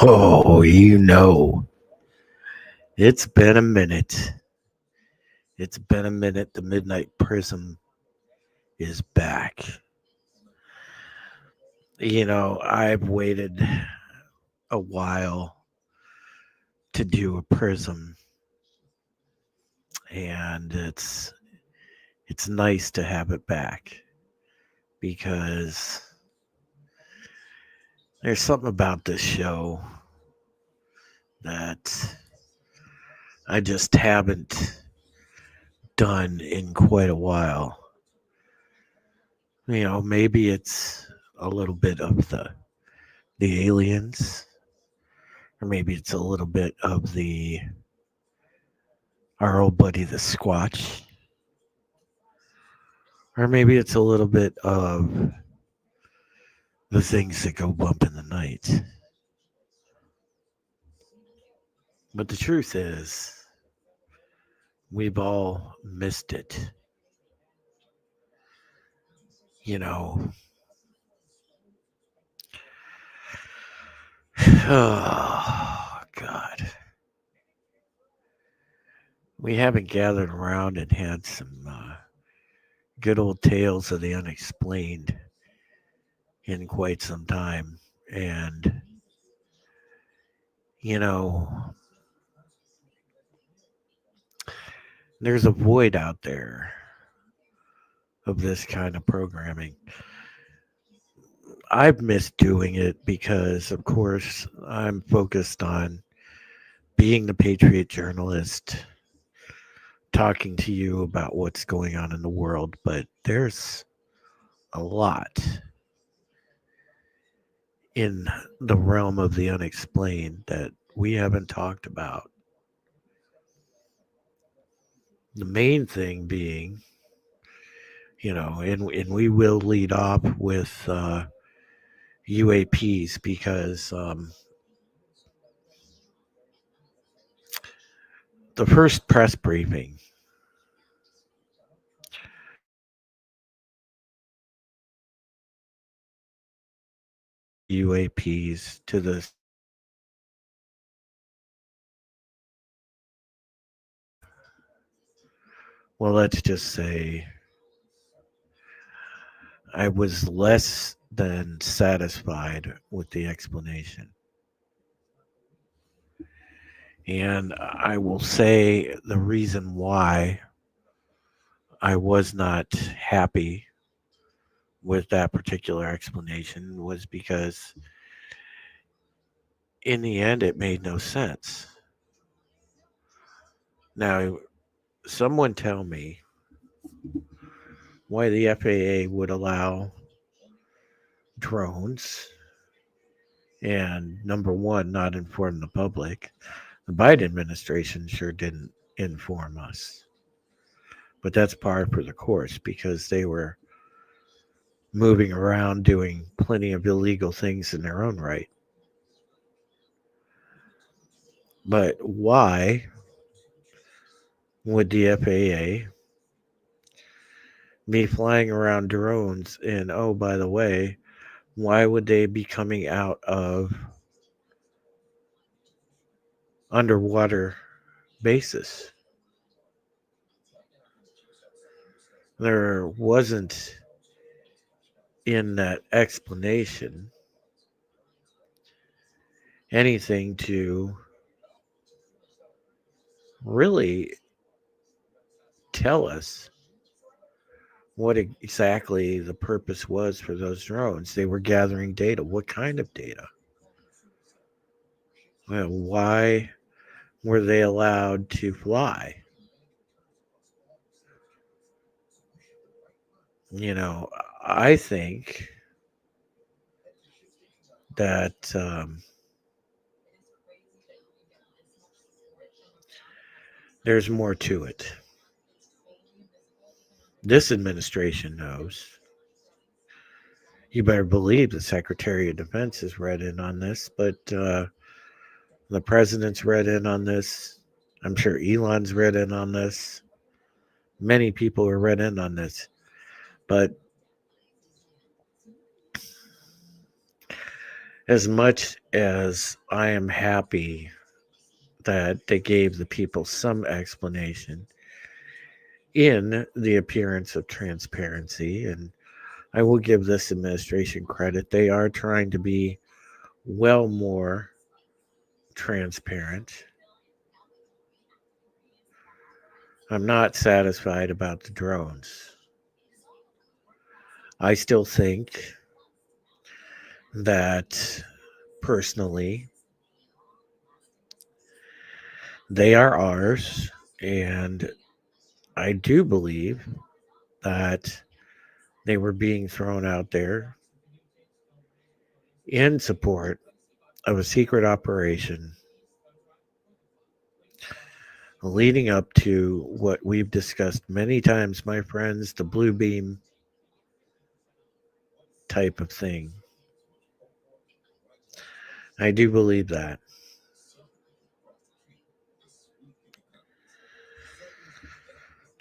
Oh, it's been a minute. It's been a minute. The Midnight Prism is back. I've waited a while to do a prism, and it's nice to have it back because there's something about this show that I just haven't done in quite a while. Maybe it's a little bit of the aliens, or maybe it's a little bit of the our old buddy the Squatch, or maybe it's a little bit of the things that go bump in the night. But the truth is, we've all missed it. You know, oh God, we haven't gathered around and had some good old tales of the unexplained in quite some time, and you know, there's a void out there of this kind of programming. I've missed doing it because, of course, I'm focused on being the Patriot journalist, talking to you about what's going on in the world. But there's a lot in the realm of the unexplained that we haven't talked about. The main thing being, and we will lead off with UAPs because the first press briefing UAPs to the well, let's just say I was less than satisfied with the explanation. And I will say the reason why I was not happy with that particular explanation was because in the end it made no sense. Now, someone tell me why the FAA would allow drones and number one, not inform the public. The Biden administration sure didn't inform us. But that's par for the course because they were moving around doing plenty of illegal things in their own right. But why would the FAA be flying around drones? And oh, by the way, why would they be coming out of underwater bases? There wasn't in that explanation anything to really tell us what exactly the purpose was for those drones. They were gathering data. What kind of data? Well, why were they allowed to fly? You know, I think that there's more to it. This administration knows. You better believe the Secretary of Defense has read in on this, but the president's read in on this. I'm sure Elon's read in on this. Many people are read in on this. But As much as I am happy that they gave the people some explanation in the appearance of transparency, and I will give this administration credit, they are trying to be well more transparent. I'm not satisfied about the drones. I still think that personally they are ours, and I do believe that they were being thrown out there in support of a secret operation leading up to what we've discussed many times, my friends, the blue beam type of thing. I do believe that.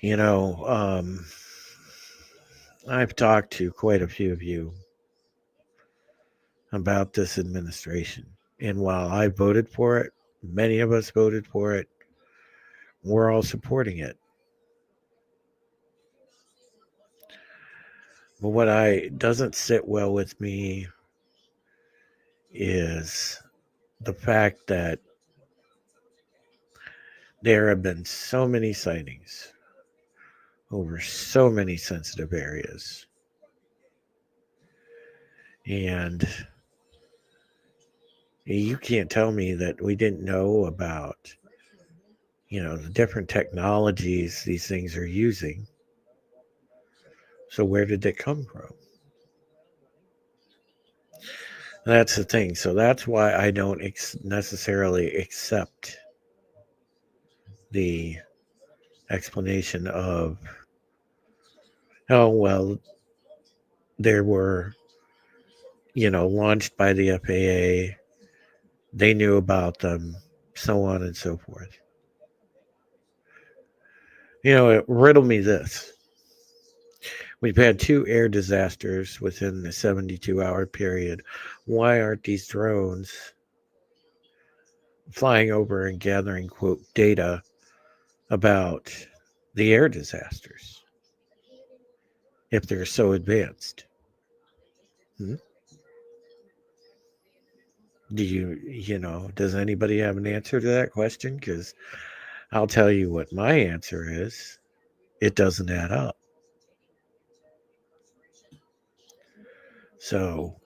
You know, I've talked to quite a few of you about this administration. And while I voted for it, many of us voted for it, we're all supporting it. But what I doesn't sit well with me is the fact that there have been so many sightings over so many sensitive areas. And you can't tell me that we didn't know about, the different technologies these things are using. So where did it come from? That's the thing. So that's why I don't necessarily accept the explanation of, oh, well, there were, launched by the FAA. They knew about them, so on and so forth. Riddle me this. We've had two air disasters within the 72-hour period. Why aren't these drones flying over and gathering, quote, data about the air disasters if they're so advanced? Hmm? Does anybody have an answer to that question? Because I'll tell you what my answer is. It doesn't add up. So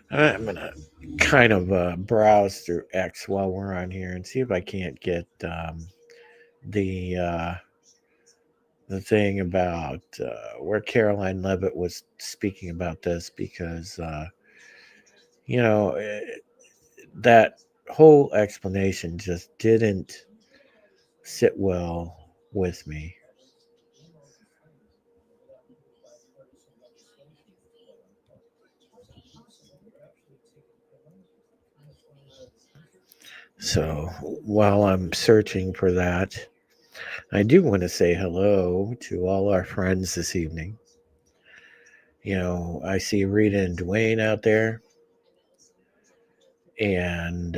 I'm going to kind of browse through X while we're on here and see if I can't get the the thing about where Caroline Levitt was speaking about this, because you know eh, that whole explanation just didn't sit well with me. So while I'm searching for that, I do want to say hello to all our friends this evening. I see Rita and Dwayne out there, and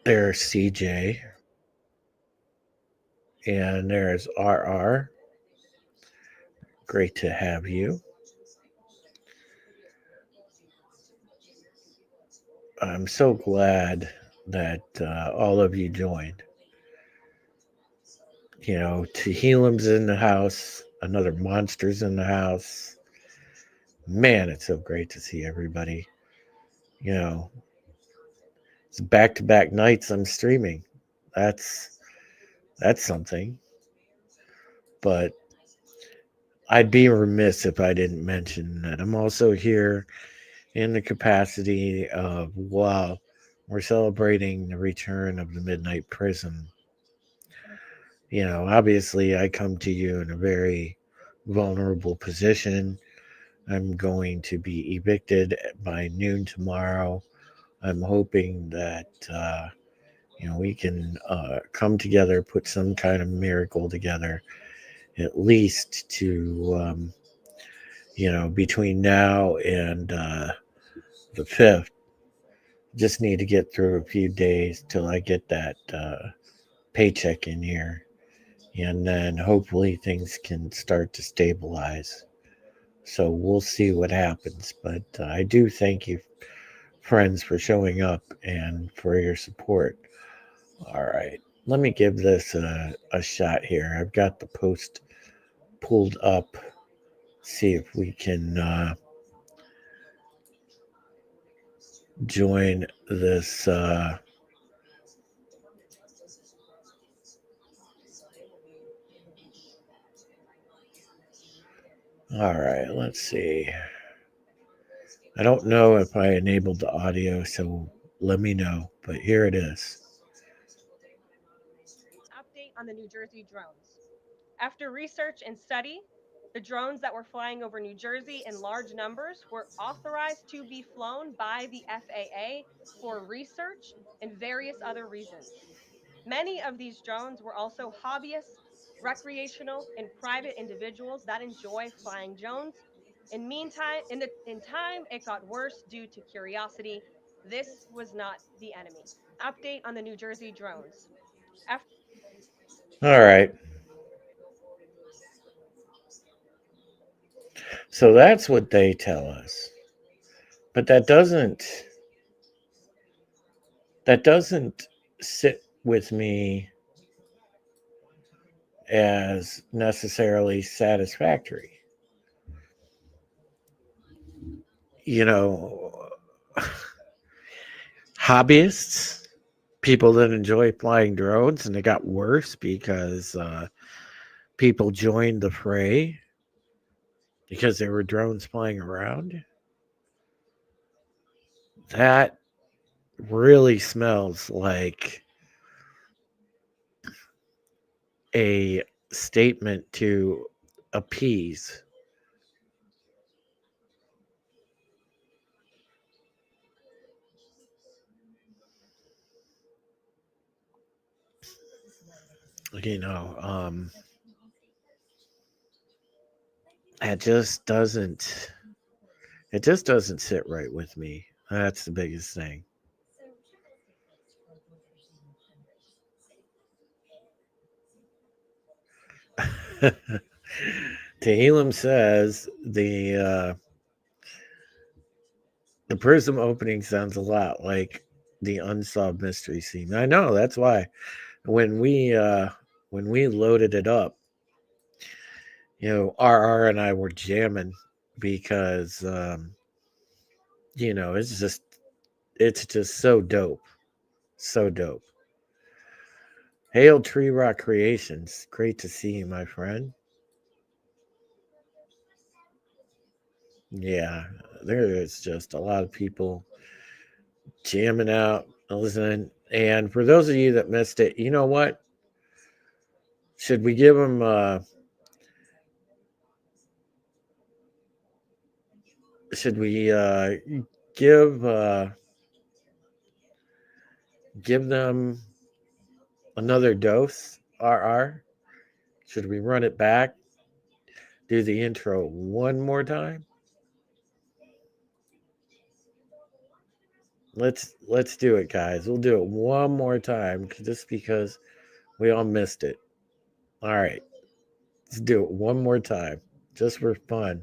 there's CJ, and there's RR. Great to have you. I'm so glad that all of you joined. Tehelim's in the house, another monster's in the house. Man, it's so great to see everybody. You know, it's back to back nights I'm streaming. That's that's something. But I'd be remiss if I didn't mention that I'm also here in the capacity of, wow, we're celebrating the return of the Midnight Prism. Obviously I come to you in a very vulnerable position. I'm going to be evicted by noon tomorrow. I'm hoping that We can come together, put some kind of miracle together, at least to, between now and the 5th. Just need to get through a few days till I get that paycheck in here. And then hopefully things can start to stabilize. So we'll see what happens. But I do thank you, friends, for showing up and for your support. All right. Let me give this a shot here. I've got the post pulled up. See if we can join this. All right. Let's see. I don't know if I enabled the audio, so let me know. But here it is. Update on the New Jersey drones. After research and study, the drones that were flying over New Jersey in large numbers were authorized to be flown by the FAA for research and various other reasons. Many of these drones were also hobbyists, recreational, and private individuals that enjoy flying drones. In time, it got worse due to curiosity. This was not the enemy. Update on the New Jersey drones. After All right. So that's what they tell us. But that doesn't sit with me as necessarily satisfactory. You know, hobbyists, people that enjoy flying drones, and it got worse because people joined the fray because there were drones flying around. That really smells like a statement to appease. You know, it just doesn't. It just doesn't sit right with me. That's the biggest thing. Tehillim says the Prism opening sounds a lot like the Unsolved Mystery scene. I know that's why when we uh, when we loaded it up, RR and I were jamming because it's just so dope, so dope. Hail Tree Rock Creations, great to see you, my friend. Yeah, there is just a lot of people jamming out, listening. And for those of you that missed it, you know what? Should we give them? Should we give give them another dose? RR. Should we run it back? Do the intro one more time? Let's do it, guys. We'll do it one more time just because we all missed it. All right, let's do it one more time, just for fun.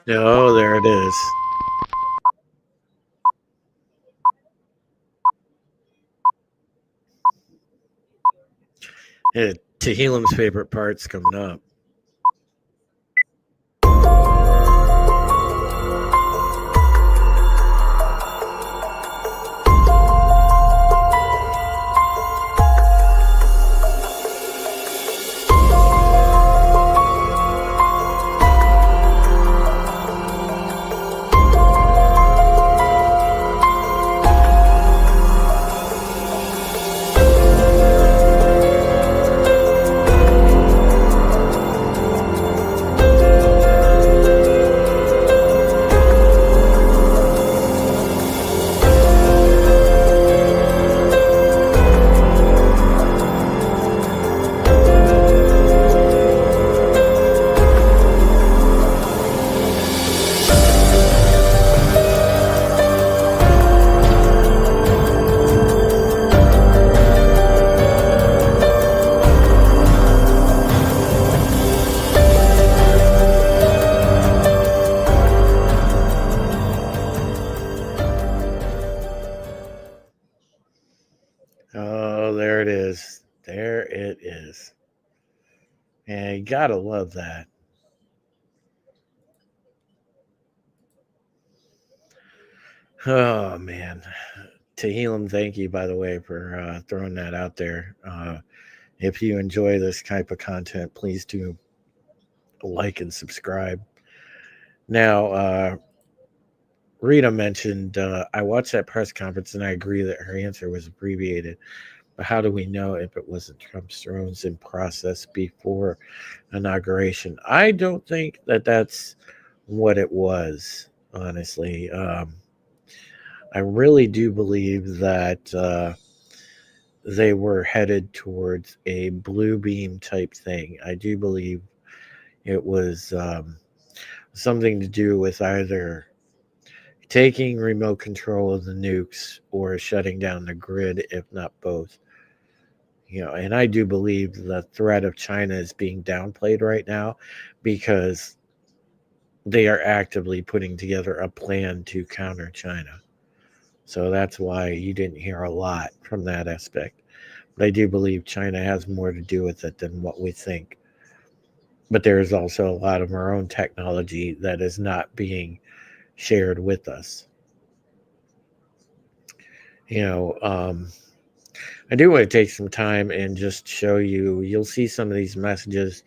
Oh, there it is. Tehillim's favorite part's coming up. Oh, there it is. There it is. And you gotta love that. Oh man, Tehillim, thank you by the way for throwing that out there. If you enjoy this type of content, please do like and subscribe. Now, Rita mentioned I watched that press conference and I agree that her answer was abbreviated. But how do we know if it wasn't Trump's drones in process before inauguration? I don't think that that's what it was, honestly. I really do believe that they were headed towards a blue beam type thing. I do believe it was something to do with either taking remote control of the nukes or shutting down the grid, if not both. And I do believe the threat of China is being downplayed right now because they are actively putting together a plan to counter China. So that's why you didn't hear a lot from that aspect. But I do believe China has more to do with it than what we think. But there is also a lot of our own technology that is not being shared with us. You know, I do want to take some time and just show you. You'll see some of these messages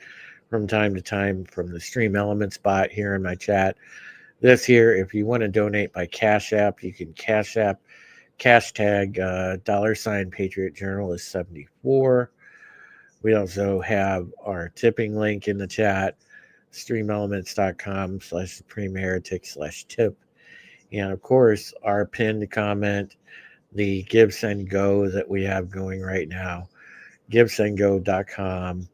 from time to time from the Stream Elements bot here in my chat. This here, if you want to donate by Cash App, you can Cash App, cash tag $ Patriot Journalist 74. We also have our tipping link in the chat, streamelements.com/supreme heretic/tip. And of course, our pinned comment, the Give Send Go that we have going right now, givesendgo.com,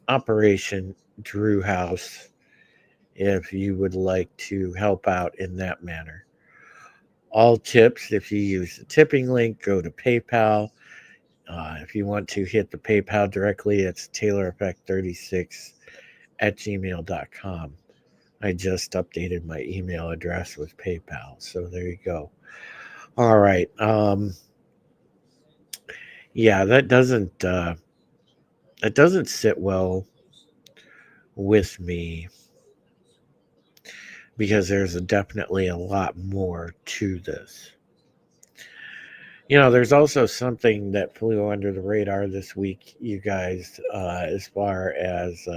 Operation Drew House, if you would like to help out in that manner. All tips, if you use the tipping link, go to PayPal. If you want to hit the PayPal directly, it's tayloreffect36@gmail.com. I just updated my email address with PayPal, so there you go. All right. Yeah, that doesn't sit well with me because there's definitely a lot more to this. There's also something that flew under the radar this week, you guys, as far as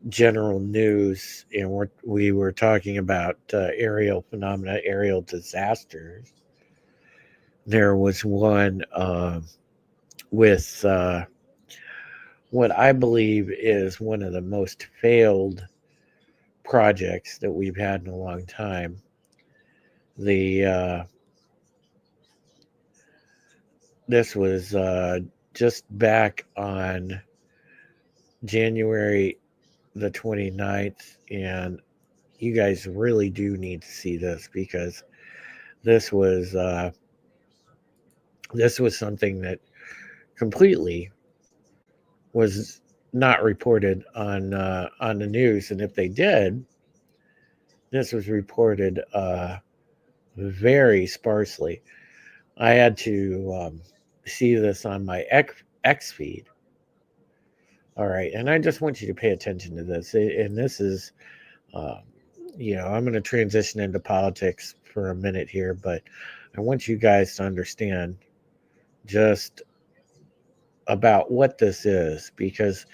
general news, and we were talking about aerial phenomena, aerial disasters. There was one with what I believe is one of the most failed projects that we've had in a long time. This was just back on January the 29th, and you guys really do need to see this because this was something that completely was not reported on the news, and if they did, this was reported very sparsely. I had to see this on my X feed. All right, and I just want you to pay attention to this. And this is, um, I'm going to transition into politics for a minute here, but I want you guys to understand just about what this is because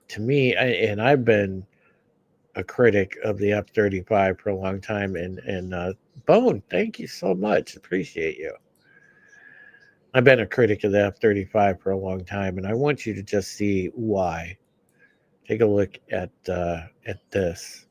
to me, and I've been a critic of the F-35 for a long time, and Bone, thank you so much, appreciate you. I've been a critic of the F-35 for a long time, and I want you to just see why. Take a look at this.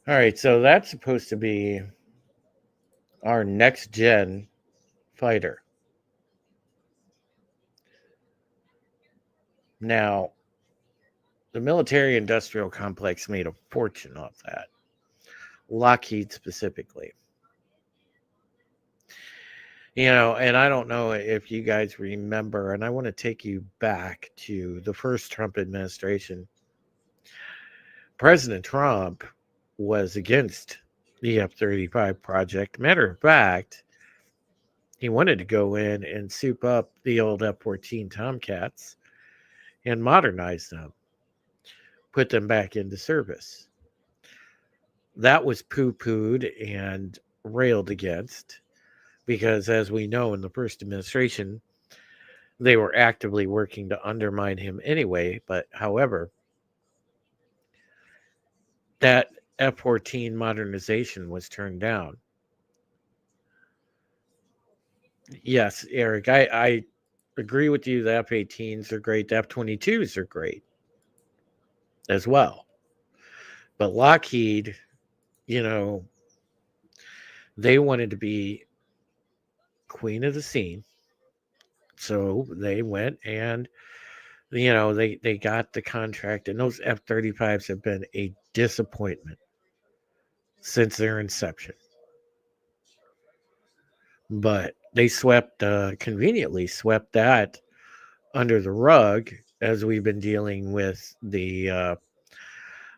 All right, so that's supposed to be our next gen fighter. Now, the military industrial complex made a fortune off that. Lockheed specifically. And I don't know if you guys remember, and I want to take you back to the first Trump administration. President Trump was against the F-35 project. Matter of fact, he wanted to go in and soup up the old F-14 Tomcats and modernize them, put them back into service. That was poo-pooed and railed against because, as we know, in the first administration, they were actively working to undermine him anyway. But however, that F-14 modernization was turned down. Yes, Eric, I agree with you. The F-18s are great. The F-22s are great as well. But Lockheed, you know, they wanted to be queen of the scene. So they went and, they got the contract. And those F-35s have been a disappointment since their inception. But they conveniently swept that under the rug as we've been dealing with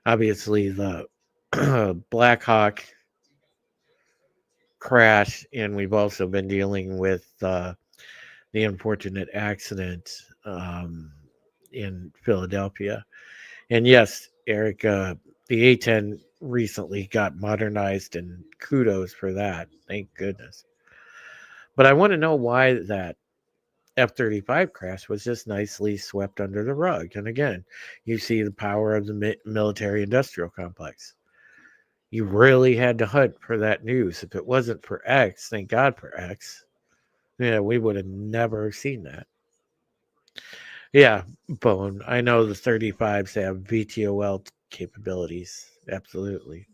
obviously the Black Hawk crash, and we've also been dealing with the unfortunate accident in Philadelphia. And yes, Eric, the A-10 recently got modernized, and kudos for that. Thank goodness. But I want to know why that F-35 crash was just nicely swept under the rug. And again, you see the power of the military industrial complex. You really had to hunt for that news. If it wasn't for X, thank God for X, we would have never seen that. Yeah, Bone. I know the 35s have VTOL capabilities. Absolutely.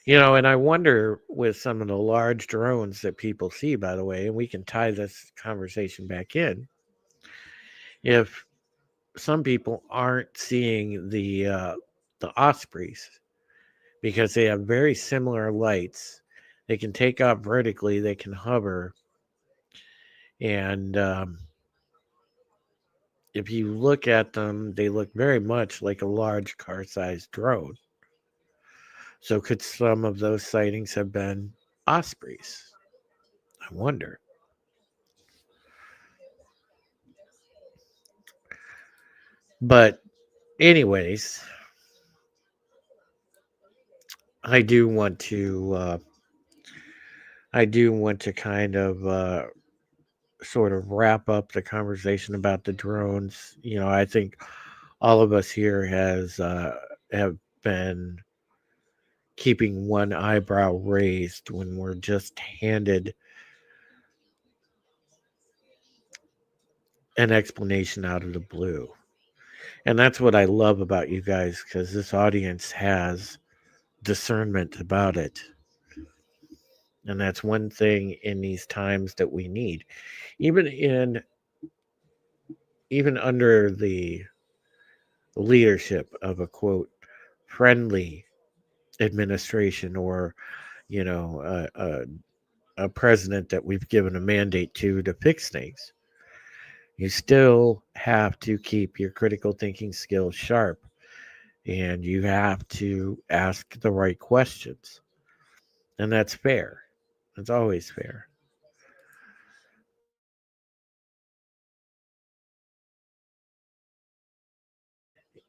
And I wonder with some of the large drones that people see, by the way, and we can tie this conversation back in, if some people aren't seeing the Ospreys because they have very similar lights. They can take off vertically, they can hover, and if you look at them, they look very much like a large car-sized drone. So could some of those sightings have been Ospreys? I wonder. But anyways, I do want to kind of sort of wrap up the conversation about the drones. I think all of us here have been keeping one eyebrow raised when we're just handed an explanation out of the blue. And that's what I love about you guys, because this audience has discernment about it. And that's one thing in these times that we need. Even in even under the leadership of a quote friendly administration, or you know a president that we've given a mandate to fix things, you still have to keep your critical thinking skills sharp, and you have to ask the right questions, and that's fair. It's always fair.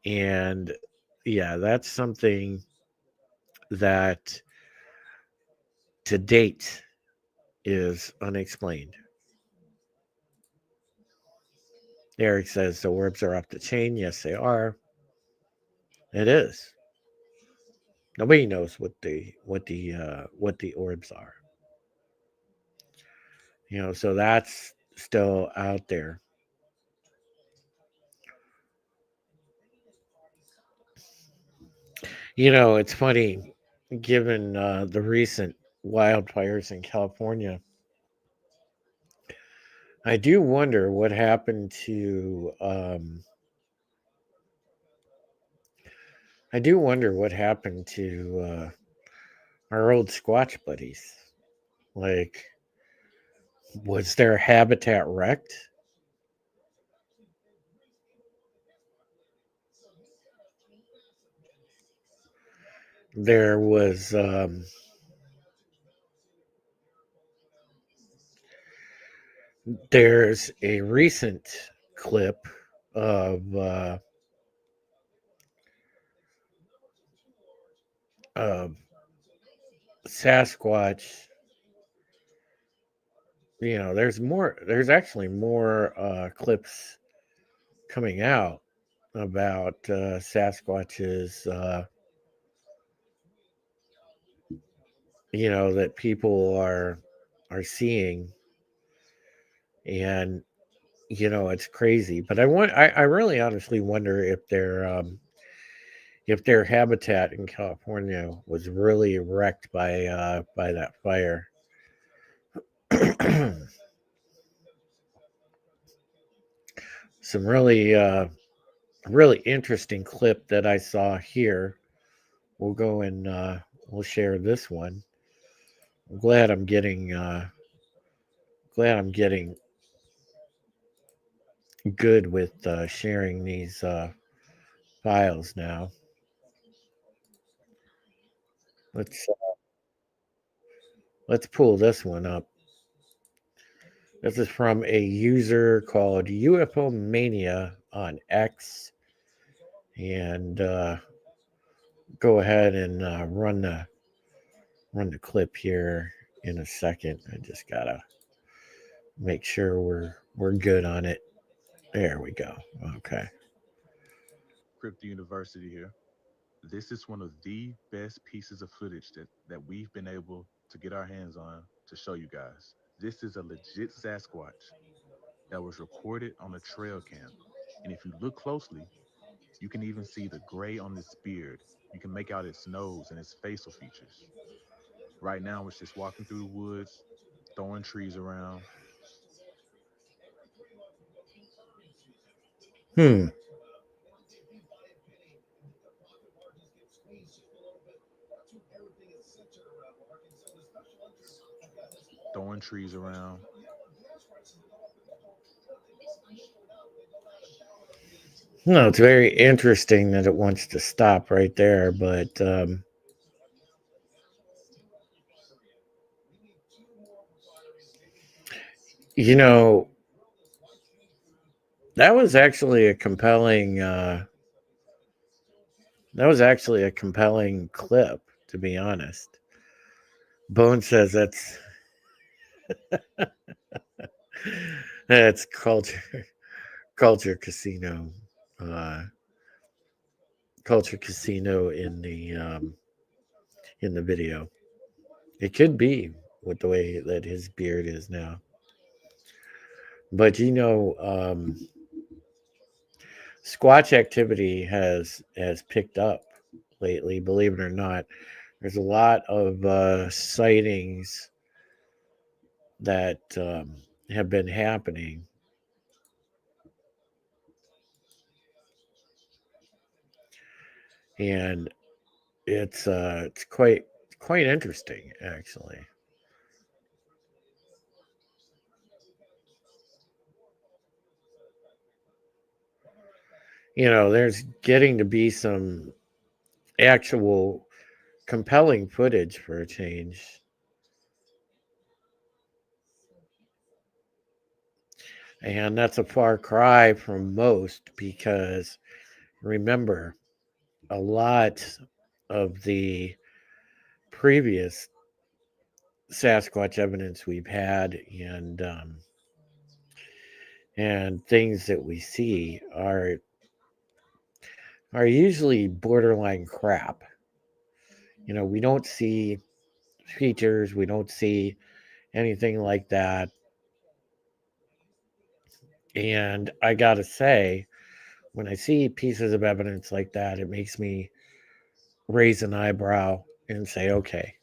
And yeah, that's something that to date is unexplained. Eric says the orbs are off the chain. Yes, they are. It is. Nobody knows what the orbs are. So that's still out there. It's funny, given the recent wildfires in California. I do wonder what happened to. I do wonder what happened to our old Squatch buddies. Like, was their habitat wrecked? There was there's a recent clip of of Sasquatch. There's actually more clips coming out about Sasquatches. That people are seeing, and it's crazy. But I really honestly wonder if their habitat in California was really wrecked by that fire. Some really interesting clip that I saw here. We'll go and we'll share this one. I'm glad I'm getting good with sharing these files now. Let's let's pull this one up. This is from a user called UFO Mania on X, and go ahead and run the clip here in a second. I just gotta make sure we're good on it. There we go. Okay. Crypto University here. This is one of the best pieces of footage that we've been able to get our hands on to show you guys. This is a legit Sasquatch that was recorded on a trail cam. And if you look closely, you can even see the gray on its beard. You can make out its nose and its facial features. Right now, it's just walking through the woods, throwing trees around. Hmm. Throwing trees around. No, it's very interesting that it wants to stop right there, but you know that was actually a compelling. That was actually a compelling clip, to be honest. Bone says that's culture casino uh, Culture Casino in the video. It could be with the way that his beard is now. But Squatch activity has picked up lately. Believe it or not, there's a lot of sightings that have been happening, and it's quite interesting actually. There's getting to be some actual compelling footage for a change, and that's a far cry from most because remember a lot of the previous Sasquatch evidence we've had and things that we see are usually borderline crap. We don't see features, we don't see anything like that. And I gotta say, when I see pieces of evidence like that, it makes me raise an eyebrow and say, okay,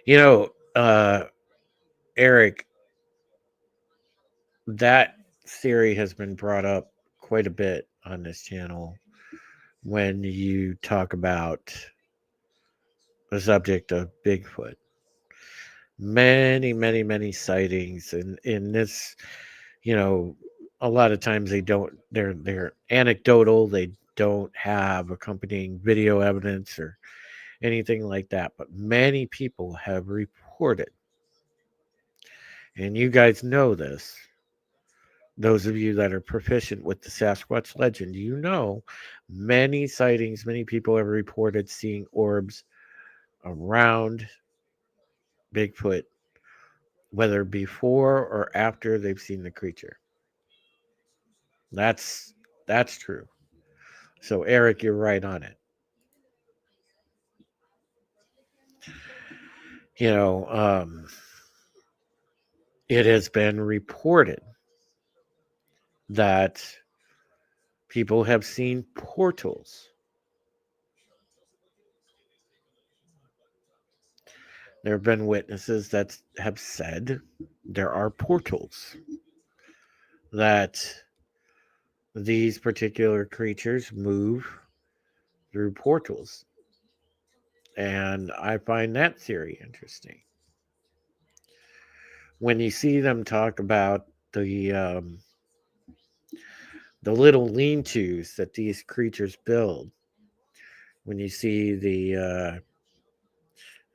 you know, uh, Eric, that theory has been brought up quite a bit on this channel when you talk about the subject of Bigfoot. Many, many, many sightings, and in this, you know, a lot of times they're anecdotal. They don't have accompanying video evidence or anything like that. But many people have reported, and you guys know this. Those of you that are proficient with the Sasquatch legend, many sightings, many people have reported seeing orbs around Bigfoot, whether before or after they've seen the creature. That's true. So Eric, you're right on it. You know, it has been reported that people have seen portals. There have been witnesses that have said there are portals, that these particular creatures move through portals. And I find that theory interesting. When you see them talk about the little lean-tos that these creatures build, when you see the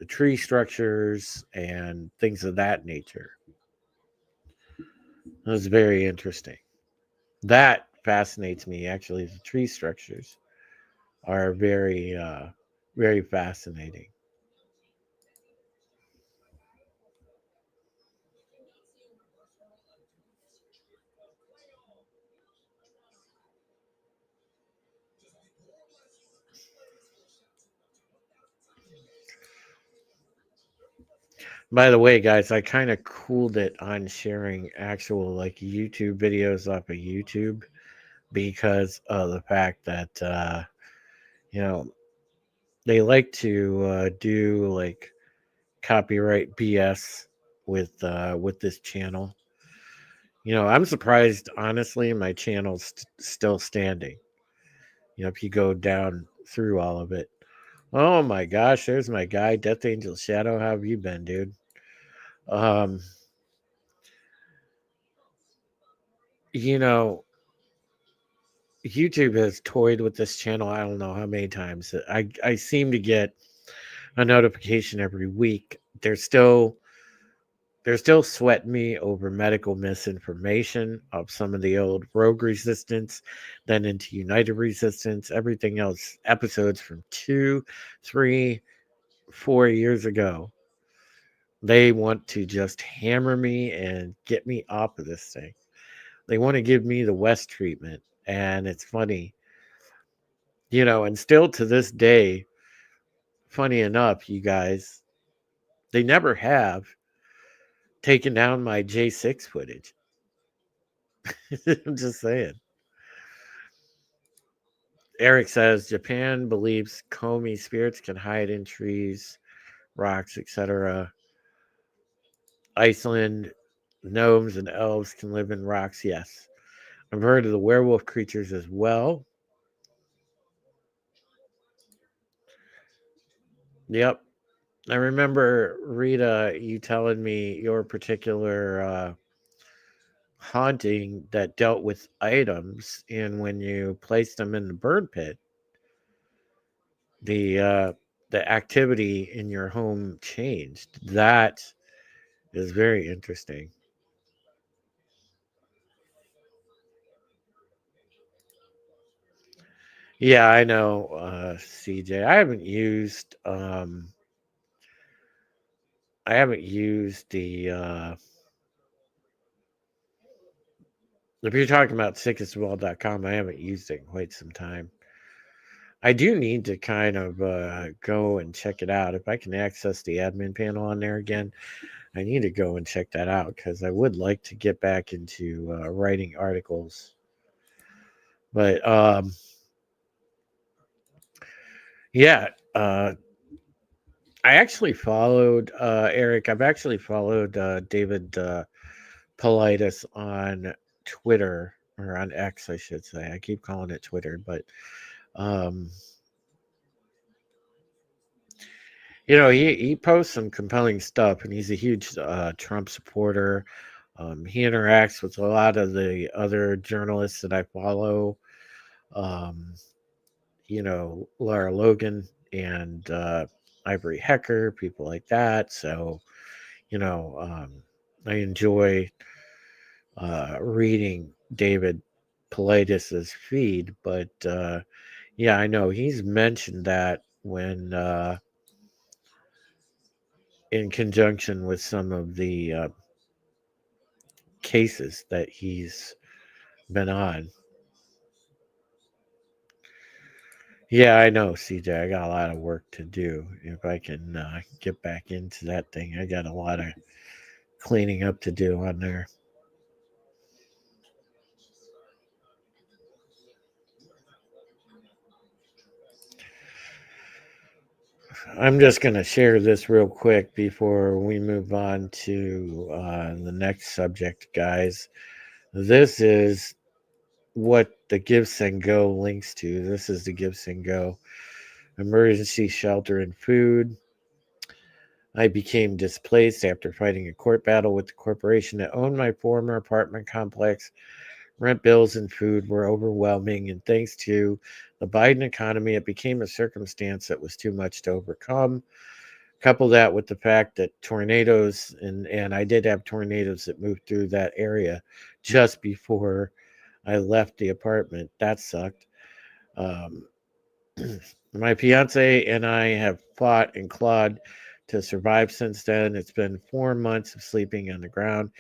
tree structures and things of that nature, that's very interesting. That fascinates me. Actually, the tree structures are very fascinating. By the way, guys, I kind of cooled it on sharing actual like YouTube videos off of YouTube because of the fact that you know they like to do like copyright BS with this channel. I'm surprised honestly my channel's still standing. If you go down through all of it. Oh my gosh, there's my guy, Death Angel Shadow. How have you been, dude? Um, you know, YouTube has toyed with this channel. I don't know how many times. I seem to get a notification every week. They're still sweating me over medical misinformation of some of the old Rogue Resistance, then into United Resistance, everything else, episodes from 2, 3, 4 years ago. They want to just hammer me and get me off of this thing. They want to give me the West treatment. And it's funny, and still to this day, funny enough, you guys, they never have taken down my J6 footage. I'm just saying. Eric says Japan believes Komi spirits can hide in trees, rocks, etc. Iceland, gnomes and elves can live in rocks. Yes. I've heard of the werewolf creatures as well. Yep. I remember, Rita, you telling me your particular haunting that dealt with items, and when you placed them in the bird pit, the uh, the activity in your home changed. That is very interesting. Yeah, I know, CJ. I haven't used the if you're talking about sickestofall.com, I haven't used it in quite some time. I do need to kind of go and check it out. If I can access the admin panel on there again, I need to go and check that out because I would like to get back into writing articles. But yeah, I actually followed Eric. I've actually followed David Politis on Twitter or on X, I should say. I keep calling it Twitter, but um, he posts some compelling stuff, and he's a huge Trump supporter. He interacts with a lot of the other journalists that I follow. Um, Laura Logan and Ivory Hecker, people like that. So, I enjoy reading David Paulides' feed, but yeah, I know he's mentioned that when in conjunction with some of the cases that he's been on. Yeah, I know, CJ. I got a lot of work to do. If I can get back into that thing, I got a lot of cleaning up to do on there. I'm just going to share this real quick before we move on to the next subject, guys. This is what the Give Send Go links to. This is the Give Send Go emergency shelter and food. I became displaced after fighting a court battle with the corporation that owned my former apartment complex. Rent bills and food were overwhelming, and thanks to the Biden economy, it became a circumstance that was too much to overcome. Couple that with the fact that tornadoes, and I did have tornadoes that moved through that area just before I left the apartment. That sucked. Um, my fiance and I have fought and clawed to survive since then. It's been 4 months of sleeping on the ground,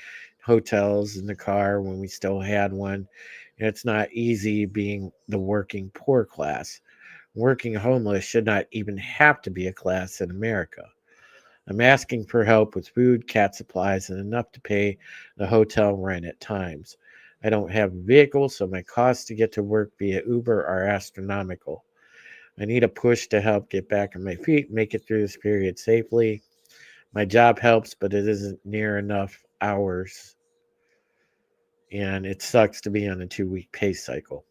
hotels, in the car when we still had one. It's not easy being the working poor class. Working homeless should not even have to be a class in America. I'm asking for help with food, cat supplies, and enough to pay the hotel rent at times. I don't have a vehicle, so my costs to get to work via Uber are astronomical. I need a push to help get back on my feet, make it through this period safely. My job helps, but it isn't near enough hours, and it sucks to be on a 2 week pay cycle.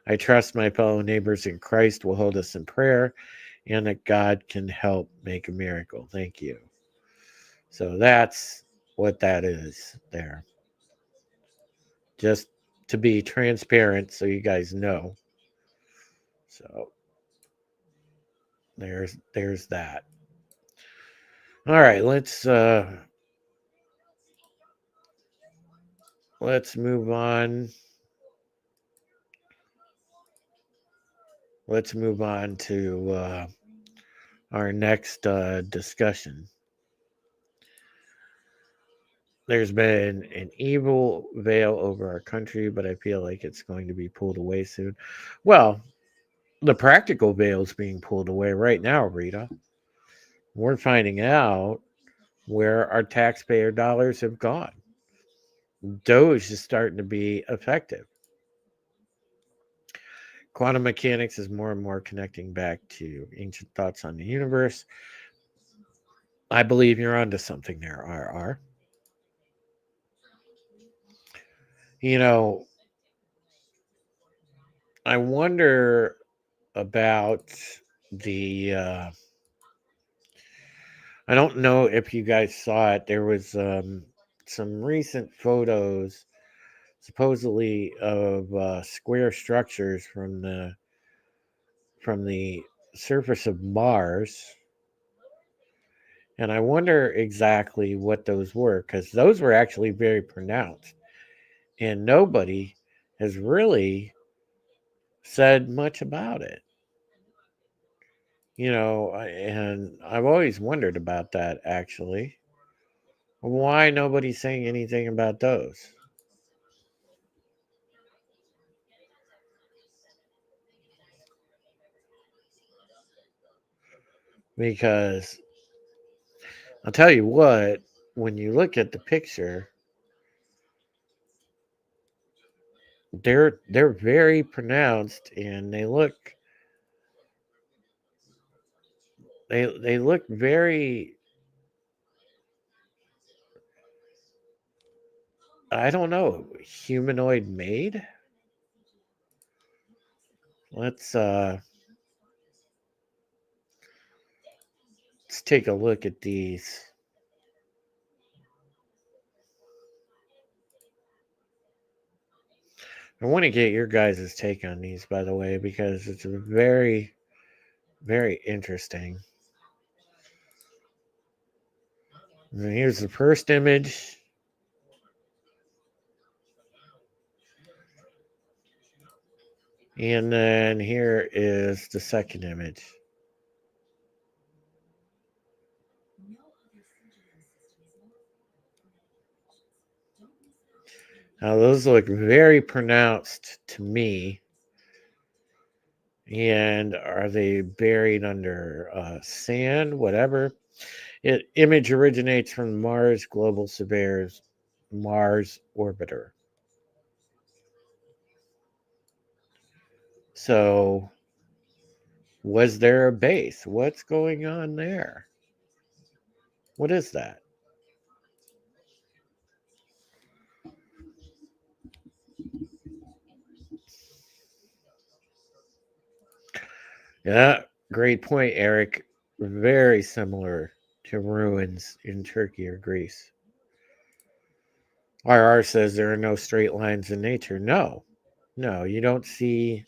I trust my fellow neighbors in Christ will hold us in prayer and that God can help make a miracle. Thank you. So that's what that is there. Just to be transparent so you guys know. So there's that. All right, let's move on. Let's move on to our next discussion. there's been an evil veil over our country, but I feel like it's going to be pulled away soon. Well, the practical veil is being pulled away right now, Rita. We're finding out where our taxpayer dollars have gone. Doge is starting to be effective. Quantum mechanics is more and more connecting back to ancient thoughts on the universe. I believe you're onto something there, RR. You know, I wonder about the. I don't know if you guys saw it. There was some recent photos, supposedly of square structures from the surface of Mars, and I wonder exactly what those were because those were actually very pronounced, and nobody has really said much about it. And I've always wondered about that actually. Why nobody's saying anything about those? Because I'll tell you what, when you look at the picture, they're very pronounced and they look very, I don't know, humanoid made. Let's take a look at these. I want to get your guys' take on these, by the way, because it's very, very interesting. And here's the first image, and then here is the second image. Now, those look very pronounced to me. And are they buried under sand, whatever? Image originates from Mars Global Surveyor's Mars Orbiter. So, was there a base? What's going on there? What is that? Yeah, great point, Eric. Very similar to ruins in Turkey or Greece. RR says there are no straight lines in nature. No, no, you don't see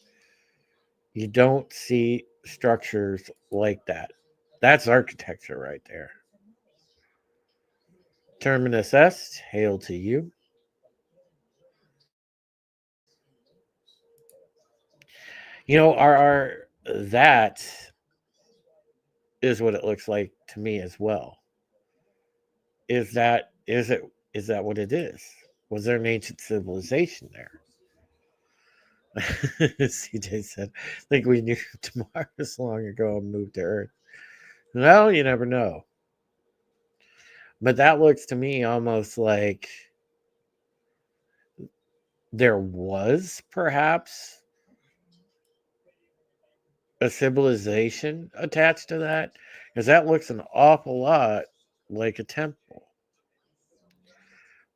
structures like that. That's architecture right there. Terminus est, hail to you. RR, that is what it looks like to me as well. Is that what it is? Was there an ancient civilization there? CJ said, I think we knew Mars long ago and moved to Earth. Well, you never know. But that looks to me almost like there was perhaps a civilization attached to that, because that looks an awful lot like a temple.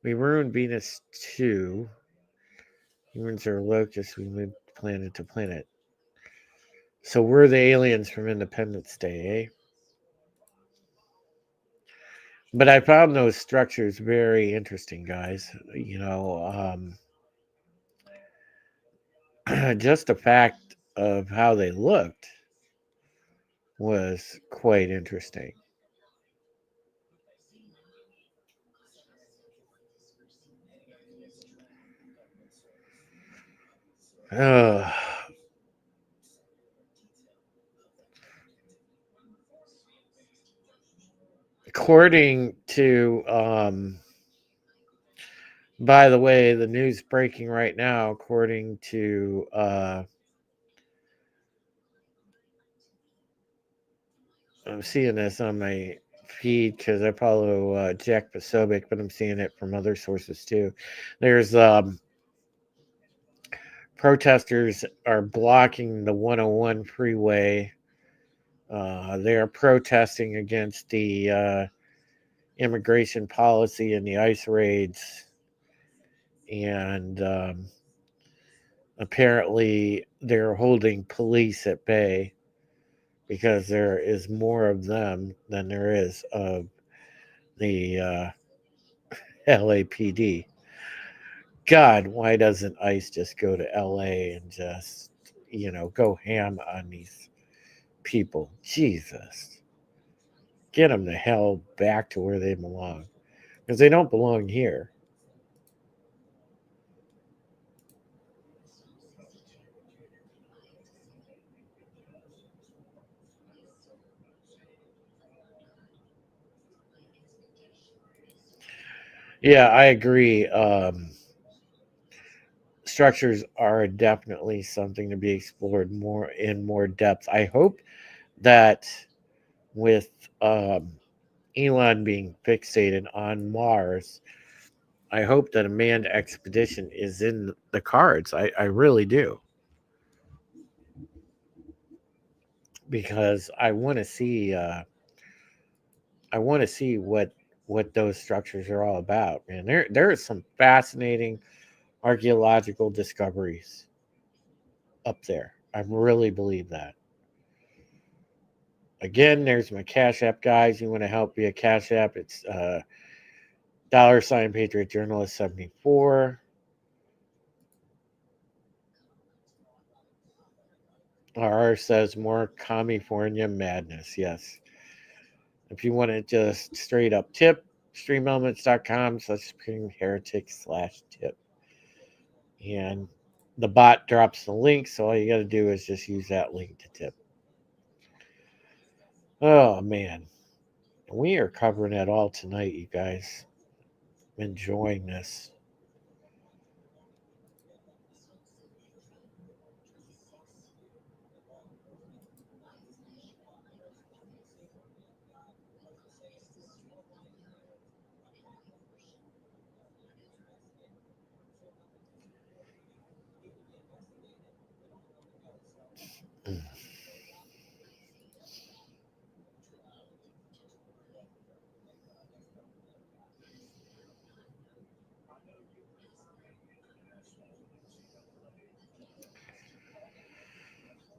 We ruined Venus too. Humans are locusts. We moved planet to planet. So we're the aliens from Independence Day, eh? But I found those structures very interesting, guys. Just the fact of how they looked was quite interesting. Uh, according to By the way, the news breaking right now, according to I'm seeing this on my feed because I follow Jack Posobiec, but I'm seeing it from other sources too. There's protesters are blocking the 101 freeway. They are protesting against the immigration policy and the ICE raids, and apparently they're holding police at bay because there is more of them than there is of the LAPD. God, why doesn't ICE just go to LA and just, go ham on these people? Jesus. Get them the hell back to where they belong. Because they don't belong here. Yeah, I agree. Structures are definitely something to be explored more in more depth. I hope that with Elon being fixated on Mars, I hope that a manned expedition is in the cards. I really do, because I want to see what those structures are all about. Man, there is some fascinating archaeological discoveries up there. I really believe that. Again, there's my Cash App, guys. You want to help via Cash App? It's $ Patriot Journalist 74. R says more California madness. Yes. If you want to just straight up tip, streamelements.com/heretic/tip. And the bot drops the link, so all you got to do is just use that link to tip. Oh, man. We are covering it all tonight, you guys. I'm enjoying this.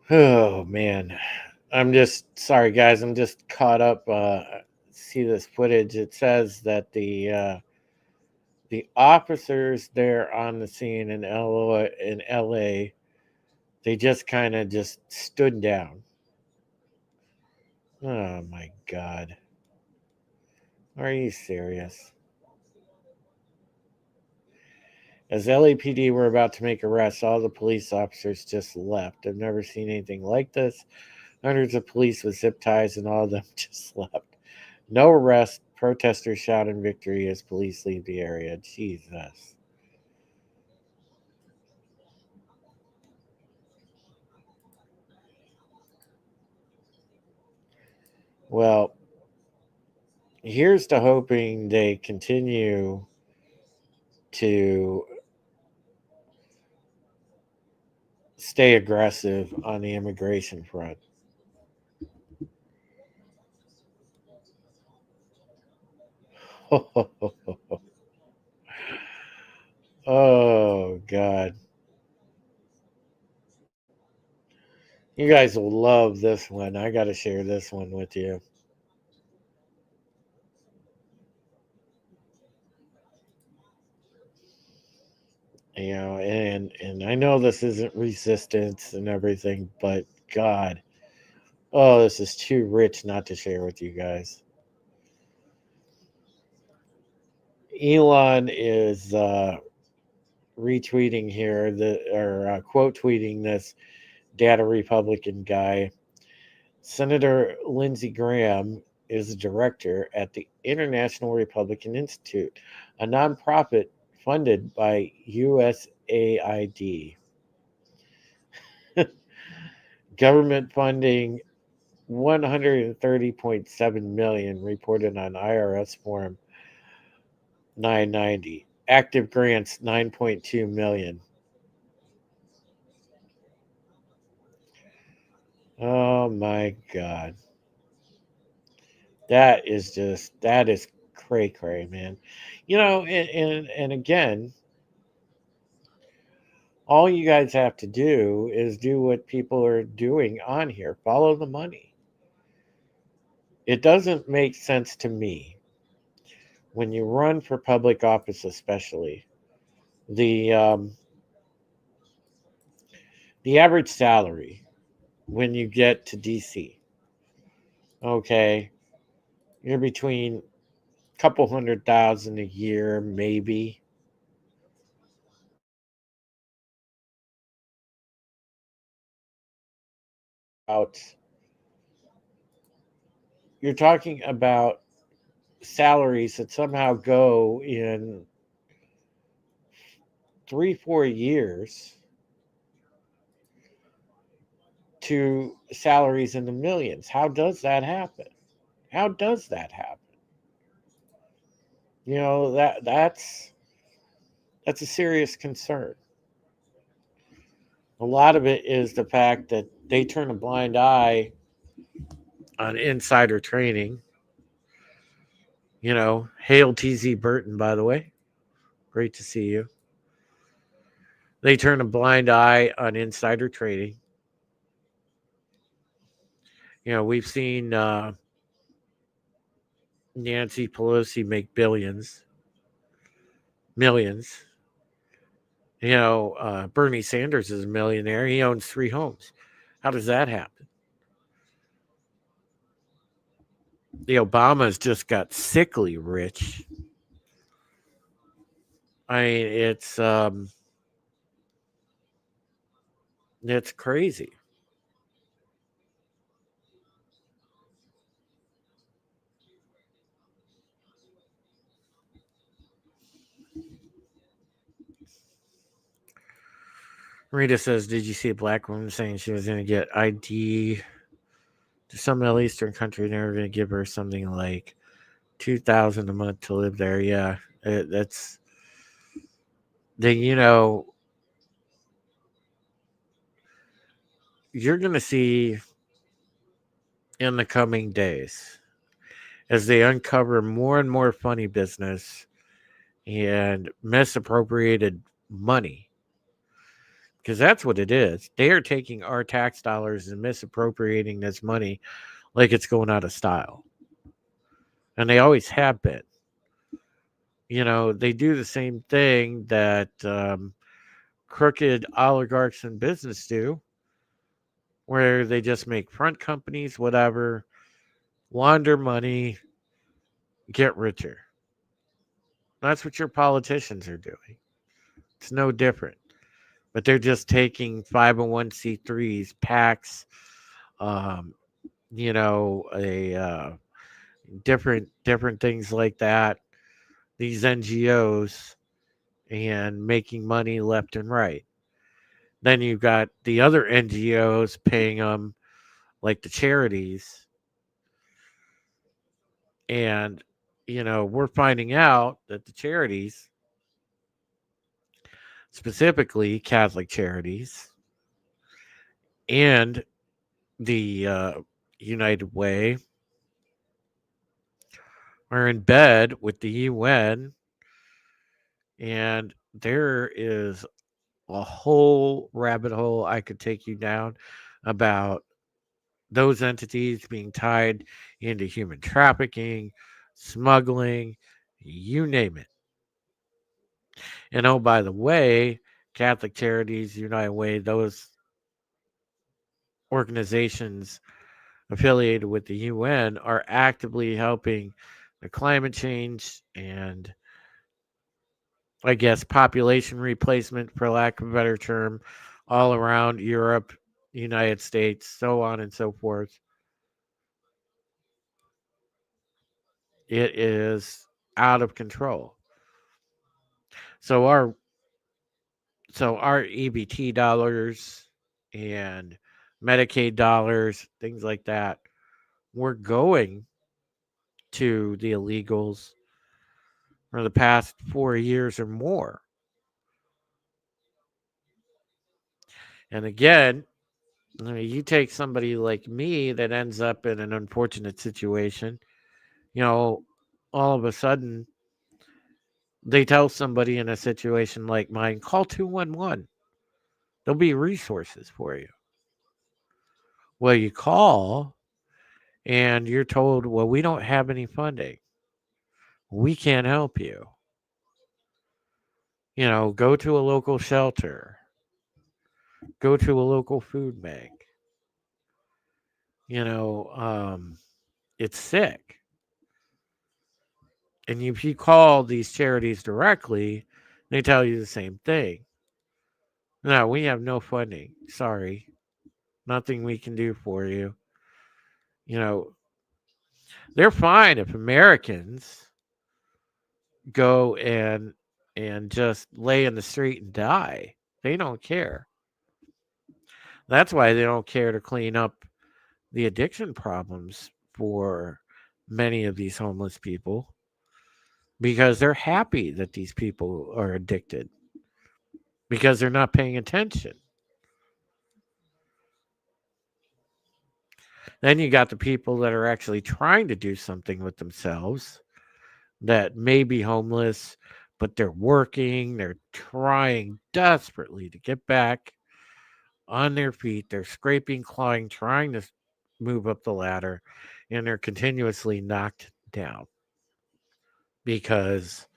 Oh, man. I'm just sorry, guys. I'm just caught up. See this footage. It says that the officers there on the scene in LA, they just kind of just stood down. Oh my God. Are you serious? As LAPD were about to make arrests, all the police officers just left. I've never seen anything like this. Hundreds of police with zip ties, and all of them just left. No arrest. Protesters shouting victory as police leave the area. Jesus. Well, here's to hoping they continue to stay aggressive on the immigration front. Oh, God. You guys will love this one. I got to share this one with you. And I know this isn't resistance and everything, but God, oh, this is too rich not to share with you guys. Elon is retweeting here, quote tweeting this data Republican guy. Senator Lindsey Graham is a director at the International Republican Institute, a nonprofit funded by USAID. Government funding 130.7 million reported on IRS form 990. Active grants 9.2 million. Oh my god. That is cray cray, man. And again, all you guys have to do is do what people are doing on here. Follow the money. It doesn't make sense to me when you run for public office, especially the the average salary when you get to DC. Okay, you're between a couple 100,000 a year, maybe. Out. You're talking about salaries that somehow go in 3, 4 years to salaries in the millions. How does that happen? How does that happen? That's a serious concern. A lot of it is the fact that they turn a blind eye on insider training. Hail TZ Burton, by the way. Great to see you. They turn a blind eye on insider trading. We've seen Nancy Pelosi make billions, millions. Bernie Sanders is a millionaire. He owns 3 homes. How does that happen? The Obamas just got sickly rich. I mean, it's crazy. Rita says, "Did you see a black woman saying she was going to get ID to some Middle Eastern country and they were going to give her something like 2,000 a month to live there?" Yeah, that's the you're going to see in the coming days as they uncover more and more funny business and misappropriated money, because that's what it is. They are taking our tax dollars and misappropriating this money like it's going out of style, and they always have been. They do the same thing that crooked oligarchs in business do, where they just make front companies, whatever, launder money, get richer. That's what your politicians are doing. It's no different. But they're just taking 501c3s, PACs, um, a different things like that. These NGOs, and making money left and right. Then you've got the other NGOs paying them, like the charities, and we're finding out that the charities, specifically Catholic charities, and the United Way, are in bed with the UN, and there is a whole rabbit hole I could take you down about those entities being tied into human trafficking, smuggling, you name it. And oh, by the way, Catholic Charities, United Way, those organizations affiliated with the UN are actively helping the climate change and, I guess, population replacement, for lack of a better term, all around Europe, United States, so on and so forth. It is out of control. So our EBT dollars and Medicaid dollars, things like that, we're going to the illegals for the past 4 years or more. And again, I mean, you take somebody like me that ends up in an unfortunate situation, you know, all of a sudden they tell somebody in a situation like mine, call 211. There'll be resources for you. Well, you call and you're told, well, we don't have any funding. We can't help you. Go to a local shelter, go to a local food bank. You know, um, it's sick. And if you call these charities directly, they tell you the same thing. No, we have no funding. Sorry. Nothing we can do for you. You know, they're fine if Americans go and just lay in the street and die. They don't care. That's why they don't care to clean up the addiction problems for many of these homeless people because they're happy that these people are addicted because they're not paying attention. Then you got the people that are actually trying to do something with themselves that may be homeless, but they're working, they're trying desperately to get back on their feet. They're scraping, clawing, trying to move up the ladder, and they're continuously knocked down because,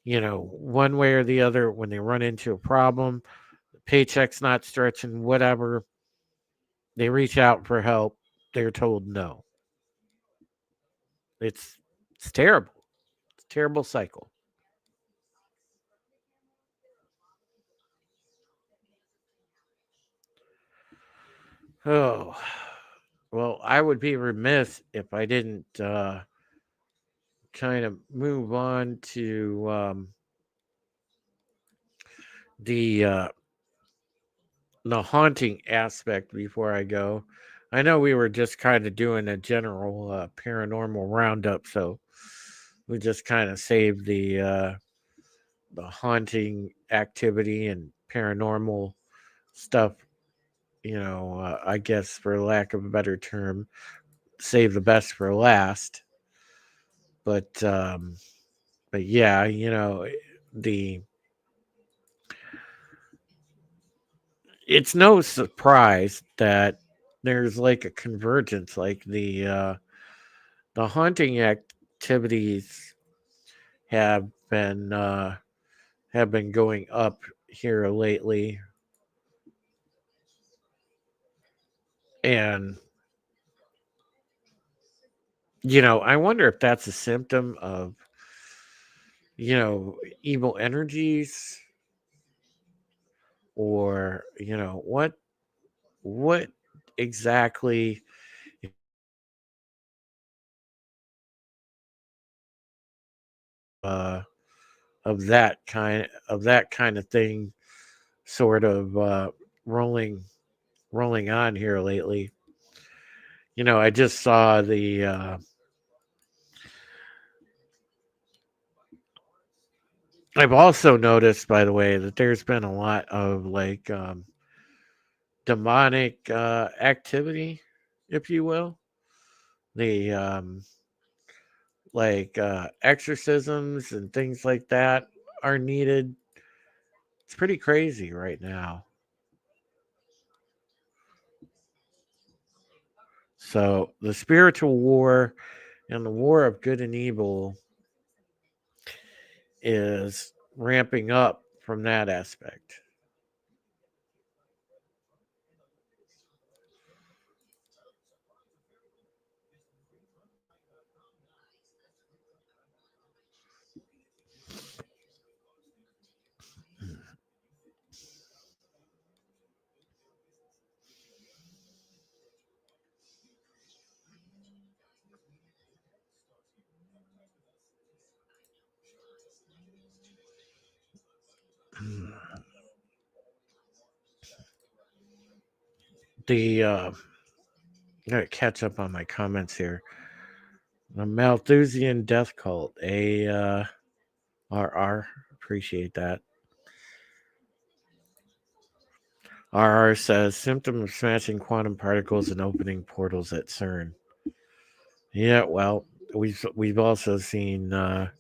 one way or the other, when they run into a problem, the paycheck's not stretching, whatever, they reach out for help. They're told no. It's it's terrible. It's a terrible cycle. Oh, well, I would be remiss if I didn't kind of move on to the uh, the haunting aspect before I go. I know we were just kind of doing a general paranormal roundup, so we just kind of saved the haunting activity and paranormal stuff. I guess for lack of a better term, save the best for last. But yeah, the it's no surprise that there's like a convergence, like the haunting activities have been uh, have been going up here lately, and I wonder if that's a symptom of evil energies, or what exactly uh, of that kind of thing sort of rolling rolling on here lately. I just saw the I've also noticed, by the way, that there's been a lot of like demonic activity, if you will. The like exorcisms and things like that are needed. It's pretty crazy right now. So the spiritual war and the war of good and evil is ramping up from that aspect. The I gotta catch up on my comments here. The Malthusian Death Cult, RR, appreciate that. RR says symptom of smashing quantum particles and opening portals at CERN. Yeah, well, we've also seen that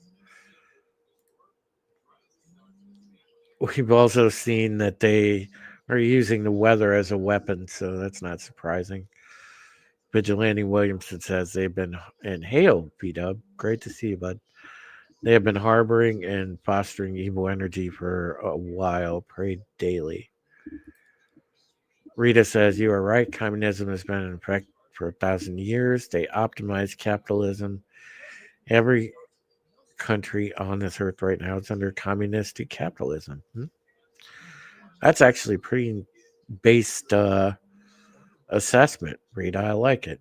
they are using the weather as a weapon, so that's not surprising. Vigilante Williamson says they've been inhaled, P-Dub. Great to see you, bud. They have been harboring and fostering evil energy for a while. Pray daily. Rita says you are right. Communism has been in effect for 1,000 years. They optimize capitalism. Every country on this earth right now is under communistic capitalism. That's actually pretty based assessment, Rita. I like it.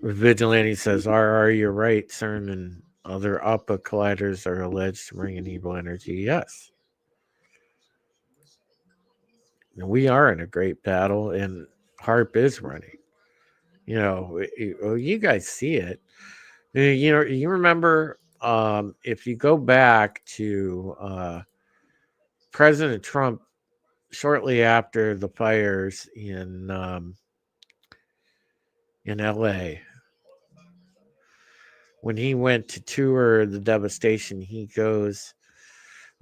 Vigilante says, RR, you're right. CERN and other Alpha colliders are alleged to bring in evil energy. Yes. We are in a great battle, and HARP is running. You guys see it. You remember if you go back to President Trump shortly after the fires in LA, when he went to tour the devastation, he goes,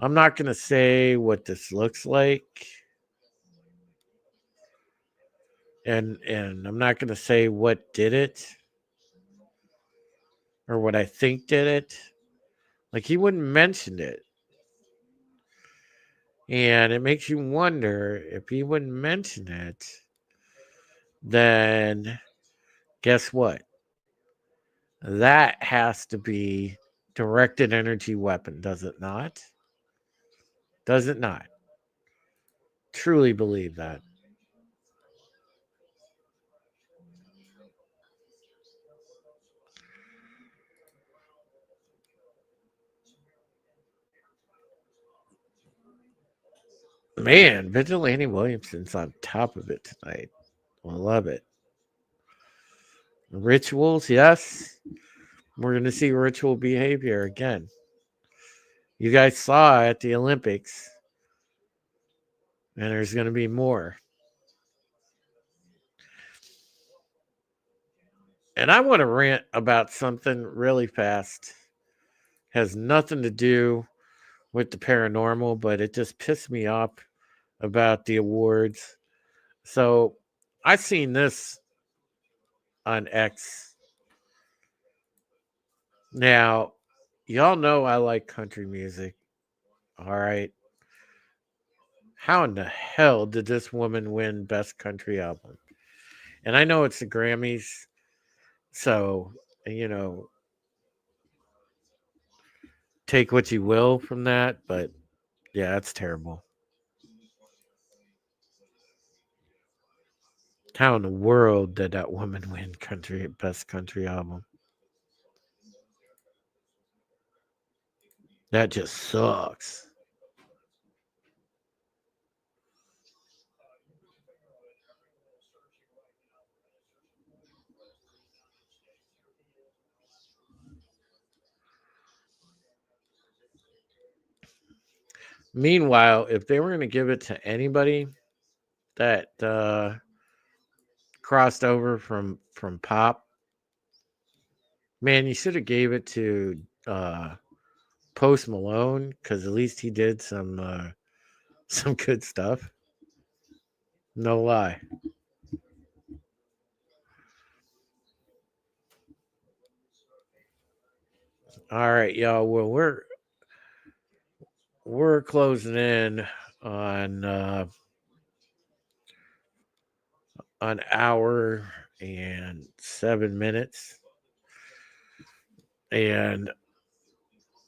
I'm not going to say what this looks like, and I'm not going to say what did it or what I think did it. Like, he wouldn't mention it. And it makes you wonder, if he wouldn't mention it, then guess what? That has to be directed energy weapon, does it not? Does it not? Truly believe that. Man, Vigilante Williamson's on top of it tonight. I love it. Rituals, yes. We're going to see ritual behavior again. You guys saw at the Olympics, and there's going to be more. And I want to rant about something really fast. Has nothing to do with the paranormal, but it just pissed me off about the awards. So I seen this on X. Now, y'all know I like country music. All right. How in the hell did this woman win Best Country Album? And I know it's the Grammys. So, take what you will from that. But yeah, that's terrible. How in the world did that woman win Best Country Album? That just sucks. Meanwhile, if they were going to give it to anybody that crossed over from pop, man, you should have gave it to Post Malone, because at least he did some good stuff. No lie. All right, y'all. Well, we're closing in on an hour and 7 minutes, and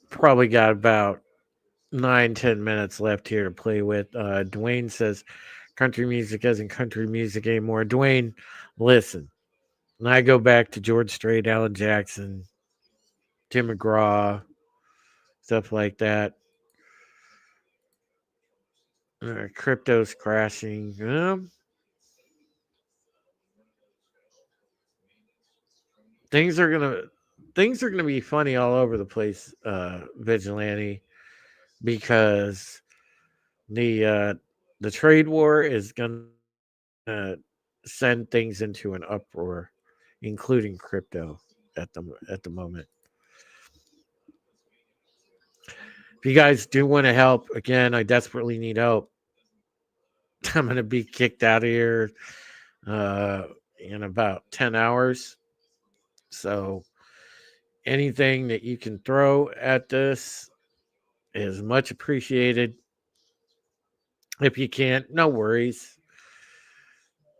probably got about 9-10 minutes left here to play with. Dwayne says country music isn't country music anymore. Dwayne, listen. When I go back to George Strait, Alan Jackson, Tim McGraw, stuff like that, Crypto's crashing. Things are gonna things are gonna be funny all over the place, Vigilante, because the uh, the trade war is gonna send things into an uproar, including crypto at the moment. If you guys do want to help, again, I desperately need help. I'm gonna be kicked out of here uh, in about 10 hours. So anything that you can throw at this is much appreciated. If you can't, no worries.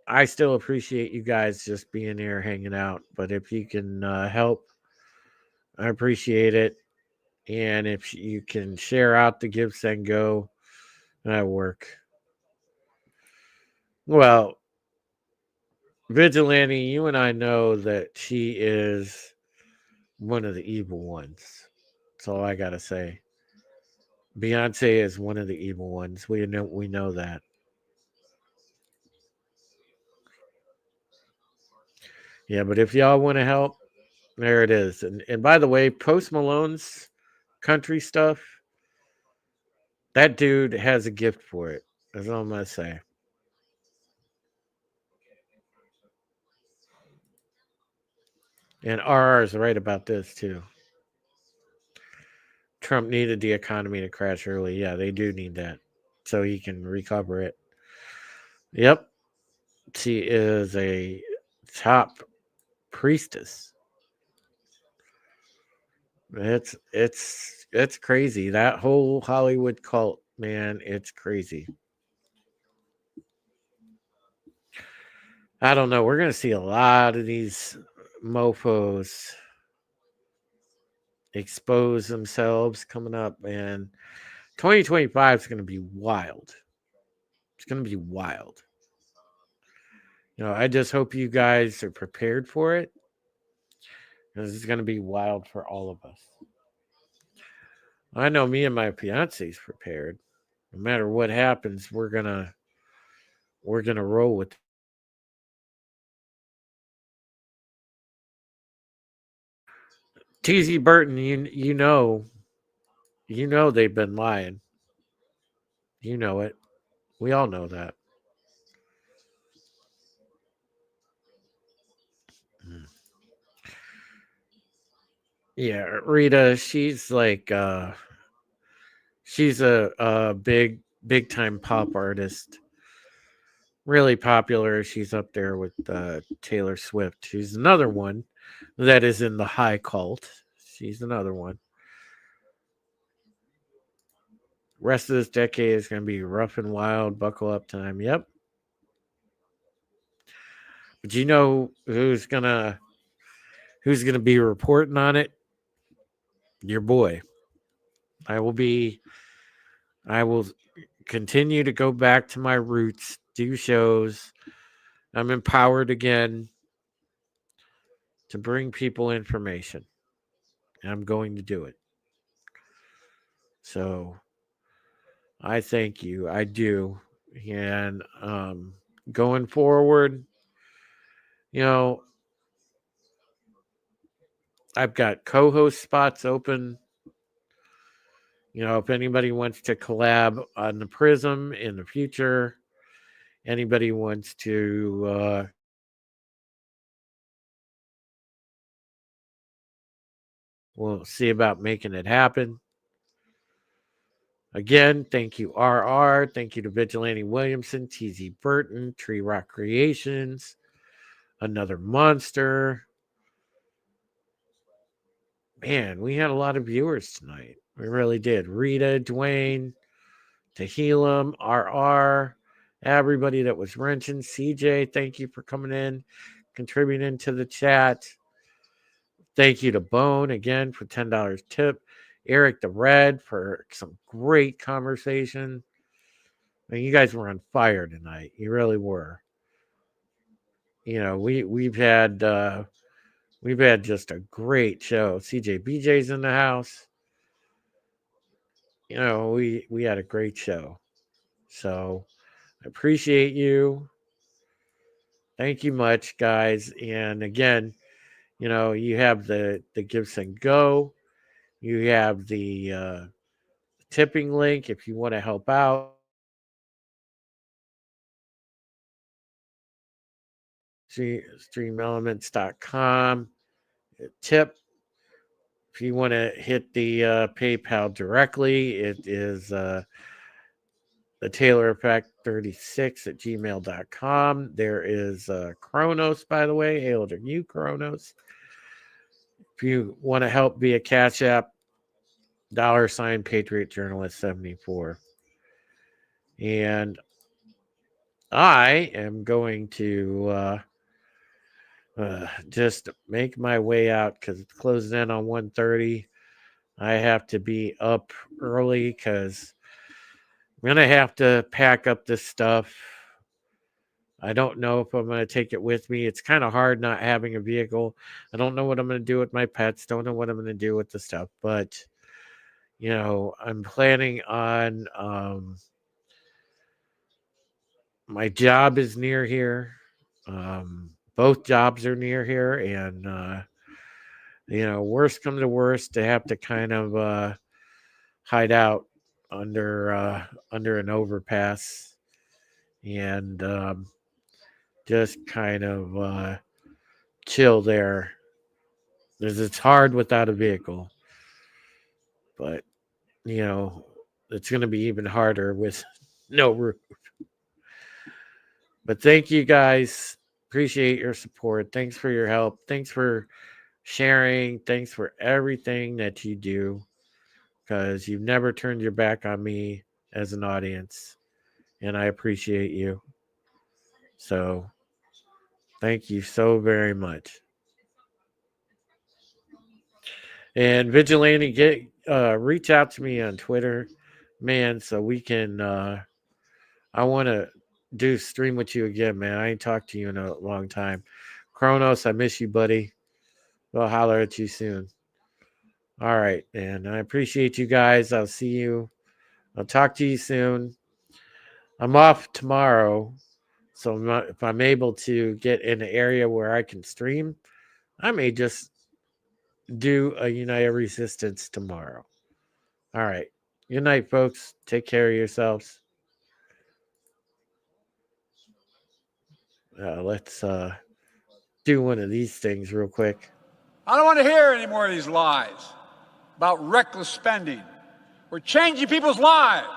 I still appreciate you guys just being here hanging out. But if you can help, I appreciate it. And if you can share out the Give Send Go, that work. Well, Vigilante, you and I know that she is one of the evil ones. That's all I gotta say. Beyonce is one of the evil ones. We know that. Yeah, but if y'all want to help, there it is. And by the way, Post Malone's country stuff, that dude has a gift for it. That's all I'm gonna say. And RR is right about this too. Trump needed the economy to crash early. Yeah, they do need that. So he can recover it. Yep. She is a top priestess. It's crazy. That whole Hollywood cult, man, it's crazy. I don't know. We're gonna see a lot of these mofos expose themselves coming up, and 2025 is gonna be wild. It's gonna be wild. I just hope you guys are prepared for it. This is gonna be wild for all of us. I know me and my fiance's prepared. No matter what happens, we're gonna roll with TZ Burton. You know they've been lying. You know it. We all know that. Mm. Yeah, Rita, she's a big time pop artist. Really popular. She's up there with Taylor Swift. She's another one that is in the high cult. She's another one. Rest of this decade is going to be rough and wild. Buckle up time. Yep. But you know who's gonna be reporting on it? Your boy. I will be. I will continue to go back to my roots. Do shows. I'm empowered again to bring people information. And I'm going to do it. So I thank you. I do. And going forward, you know, I've got co-host spots open. If anybody wants to collab on the Prism in the future, anybody wants to we'll see about making it happen. Again, thank you, RR. Thank you to Vigilante Williamson, TZ Burton, Tree Rock Creations, Another Monster. Man, we had a lot of viewers tonight. We really did. Rita, Dwayne, Tehillim, RR, everybody that was wrenching. CJ, thank you for coming in, contributing to the chat. Thank you to Bone again for $10 tip. Eric the Red for some great conversation. I mean, you guys were on fire tonight. You really were. We've had just a great show. CJ BJ's in the house. We had a great show. So I appreciate you. Thank you much, guys. And again, you have the Gibson Go. You have the tipping link if you want to help out. Streamelements.com. Tip. If you want to hit the PayPal directly, it is the Taylor Effect 36 at gmail.com. There is Kronos, by the way. Hail to you, Kronos. If you want to help via Cash App, $ Patriot Journalist 74. And I am going to just make my way out because it's closing in on 1:30. I have to be up early because I'm going to have to pack up this stuff. I don't know if I'm going to take it with me. It's kind of hard not having a vehicle. I don't know what I'm going to do with my pets. Don't know what I'm going to do with the stuff. But, I'm planning on my job is near here. Both jobs are near here. And, worst come to worst, to have to kind of hide out under an overpass and just kind of chill there. Because it's hard without a vehicle, but it's going to be even harder with no roof. But thank you guys. Appreciate your support. Thanks for your help. Thanks for sharing. Thanks for everything that you do, because you've never turned your back on me as an audience, and I appreciate you. So thank you so very much. And Vigilante, reach out to me on Twitter, man, so we can. I want to do stream with you again, man. I ain't talked to you in a long time. Kronos, I miss you, buddy. We'll holler at you soon. All right, and I appreciate you guys. I'll see you. I'll talk to you soon. I'm off tomorrow, so if I'm able to get in an area where I can stream, I may just do a United Resistance tomorrow. All right. Good night, folks. Take care of yourselves. Let's do one of these things real quick. I don't want to hear any more of these lies about reckless spending. We're changing people's lives.